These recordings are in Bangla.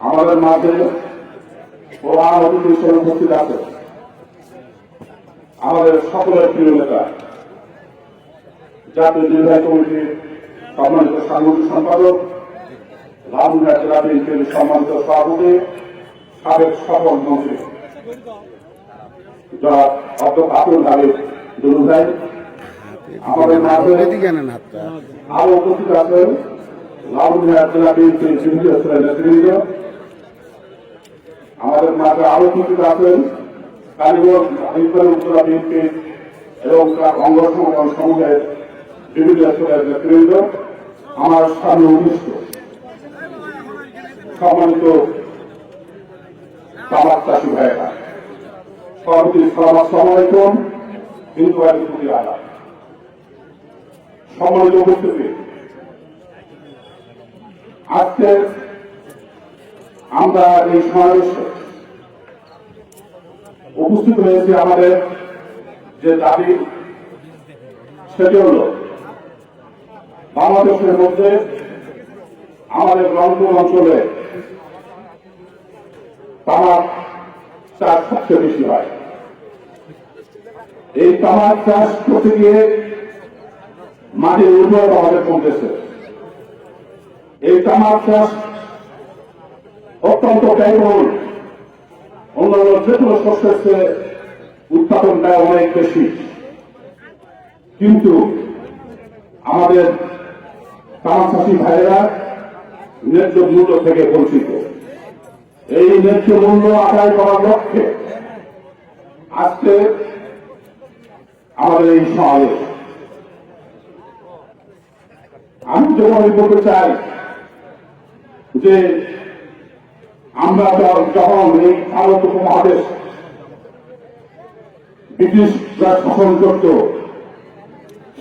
আমাদের মাঝে প্রধান অতিথি হিসেবে উপস্থিত আছে আমাদের সকলের প্রিয় নেতা জাতীয় নির্বাহী কমিটির সম্মানিত সাংগঠনিক সম্পাদক, লালমনিরহাট জেলা বিএনপির সম্মানিত সভাপতি, সাবেক সফল মন্ত্রী জনাব অধ্যক্ষ আব্দুল হামিদ দুলু ভাই। আমাদের মাঝে আরো উপস্থিত আছেন লালমনিরহাট জেলা বিএনপির বিভিন্ন স্তরের নেতৃবৃন্দ। আমাদের মাঝে আরো উপস্থিত আছেন কালীগঞ্জ উপজেলা বিএনপির এবং অঙ্গ সংগঠন সমূহের বিভিন্ন স্তরের নেতৃবৃন্দ। আমার সামনে উপস্থিত সম্মানিত তামাক চাষী ভাইয়েরা, সভাপতি আসসালামু আলাইকুম, হিন্দু ভাইয়ের প্রতি আদাব। সম্মানিত উপস্থিতি, আজকে আমরা এই সমাবেশে উপস্থিত হয়েছি আমাদের যে দাবি, সেটি হল বাংলাদেশের মধ্যে আমাদের রংপুর অঞ্চলে তামাক চাষ সবচেয়ে বেশি হয়। এই তামাক চাষ করতে গিয়ে মাটির উর্বরতা আমাদের কমতেছে। এই তামাক চাষ অত্যন্ত ব্যয়বহুল, অন্যান্য যে কোনো শস্যের চেয়ে উৎপাদন ব্যয় অনেক বেশি, কিন্তু আমাদের তামাক চাষী ভাইয়েরা ন্যায্য মূল্য থেকে বঞ্চিত। এই ন্যায্য মূল্য আদায় করার লক্ষ্যে আজকে আমাদের এই সমাবেশ। আমি যখন বলতে চাই যে আমরা যখন এই ভারত উপমহাদেশ ব্রিটিশরা শাসন করত,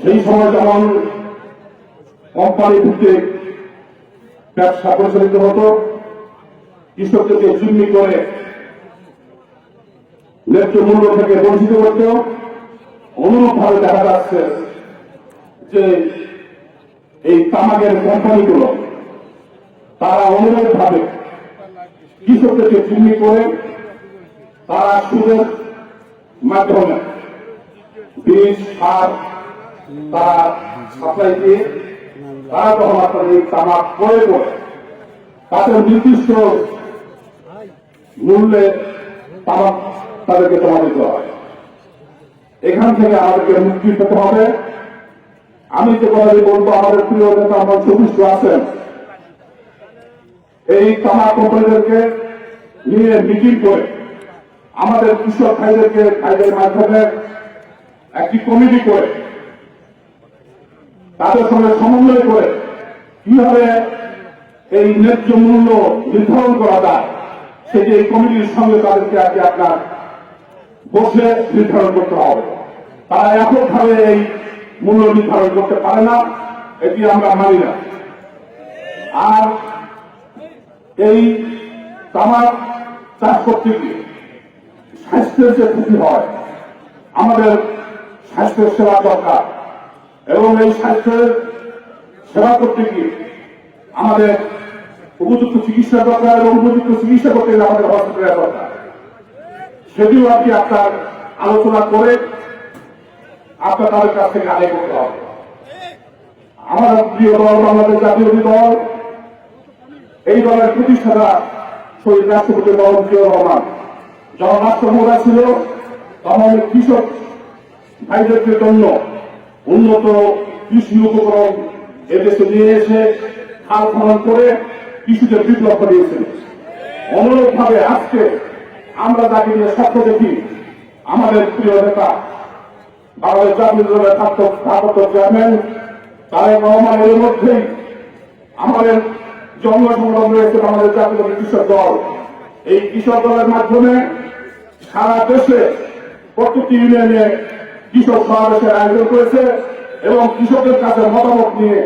সেই সময় যেমন কোম্পানি ভিত্তিক ব্যবসা পরিচালিত হতো, কৃষকদেরকে জিম্মি করে ন্যায্য মূল্য থেকে বঞ্চিত করত, অনুরূপভাবে দেখা যাচ্ছে যে এই তামাকের কোম্পানিগুলো তারা অনুরূপভাবে কৃষকদেরকে জিম্মি করে তারা সুদের মাধ্যমে বীজ, সার তারা সাপ্লাই দিয়ে তারা যখন আপনার এই তামাক ক্রয় করে তাদের নির্দিষ্ট মূল্যে তামাক তাদেরকে জমা দিতে হয়। এখান থেকে আমাদেরকে মুক্তি পেতে হবে। আমি যে কথাটি বলবো, আমাদের প্রিয় নেতা আমার সদস্য আছেন, এই তামাক কোম্পানিদেরকে নিয়ে মিটিং করে আমাদের কৃষক ভাইদের মাধ্যমে একটি কমিটি করে তাদের সঙ্গে সমন্বয় করে কিভাবে এই ন্যায্য মূল্য নির্ধারণ করা যায়, সেটি এই কমিটির সঙ্গে তাদেরকে আগে আপনার বসে নির্ধারণ করতে হবে। তারা এককভাবে এই মূল্য নির্ধারণ করতে পারে না, এটি আমরা মানি না। আর এই তামাক চাষ করতে গিয়ে স্বাস্থ্যের যে ক্ষতি হয়, আমাদের স্বাস্থ্যের সেবা দরকার, এবং এই স্বাস্থ্যের সেবা করতে গিয়ে আমাদের উপযুক্ত চিকিৎসা দরকার, এবং উপযুক্ত চিকিৎসা করতে গেলে আমাদের হসপিটালের দরকার। সেটিও আপনি আপনার আলোচনা করে আপনার তাদের কাছ থেকে আদায় করতে হবে। আমাদের প্রিয় দল বাংলাদেশ জাতীয় দল, এই দলের প্রতিষ্ঠাতা শহীদ রাষ্ট্রপতি জিয়াউর রহমান যখন রাষ্ট্রপ্রধান ছিল, তখন কৃষক ভাইদের জন্য উন্নত কৃষি উপকরণ এদেশে নিয়ে এসে খাল খনন করে কৃষিদের বিপ্লব দিয়েছেন। অনুরূপভাবে আজকে আমরা যাকে নিয়ে স্বপ্ন দেখি, আমাদের প্রিয় নেতা বাংলাদেশ জাতীয় দলের ভারপ্রাপ্ত চেয়ারম্যান তারেক রহমান, এর মধ্যেই আমাদের জন্ম সংগ্রাম রয়েছে আমাদের জাতীয় কৃষক দল। এই কৃষক দলের মাধ্যমে সারা দেশে প্রত্যেকটি ইউনিয়নে কৃষক সমাবেশের আয়োজন করেছে এবং কৃষকের কাছে মতামত নিয়ে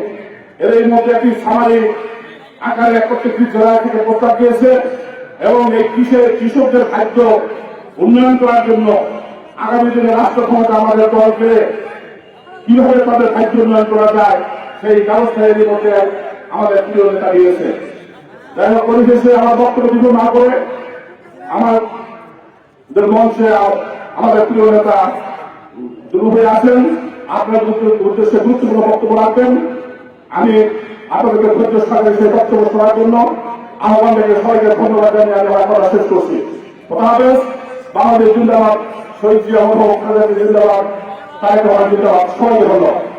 এর মধ্যে একটি সামাজিক আকারে প্রত্যেকটি জেলা থেকে প্রস্তাব দিয়েছে এবং এই কৃষকদের খাদ্য উন্নয়ন করার জন্য আগামী দিনে রাষ্ট্র ক্ষমতা আমাদের দলকে কিভাবে তাদের দায়িত্ব উন্নয়ন করা যায় সেই ব্যবস্থা এর মধ্যে আমাদের প্রিয় নেতা দিয়েছে। যাই হোক, পরিশেষে আমার বক্তব্য দীর্ঘ না করে আমাদের মঞ্চে আমাদের প্রিয় নেতা দুরু হয়ে আছেন, আপনার উদ্দেশ্যে গুরুত্বপূর্ণ বক্তব্য রাখবেন। আমি আপনাদেরকে ধৈর্য সহকারে সেই বক্তব্য শোনার জন্য আহ্বান রেখে সবাইকে ধন্যবাদ জানিয়ে আমি আমার কথা শেষ করছি। খোদা হাফেজ। বাংলাদেশ জিন্দাবাদ, শহীদ জিয়া জিন্দাবাদ, তারেক রহমান জিন্দাবাদ। সবাইকে ধন্যবাদ।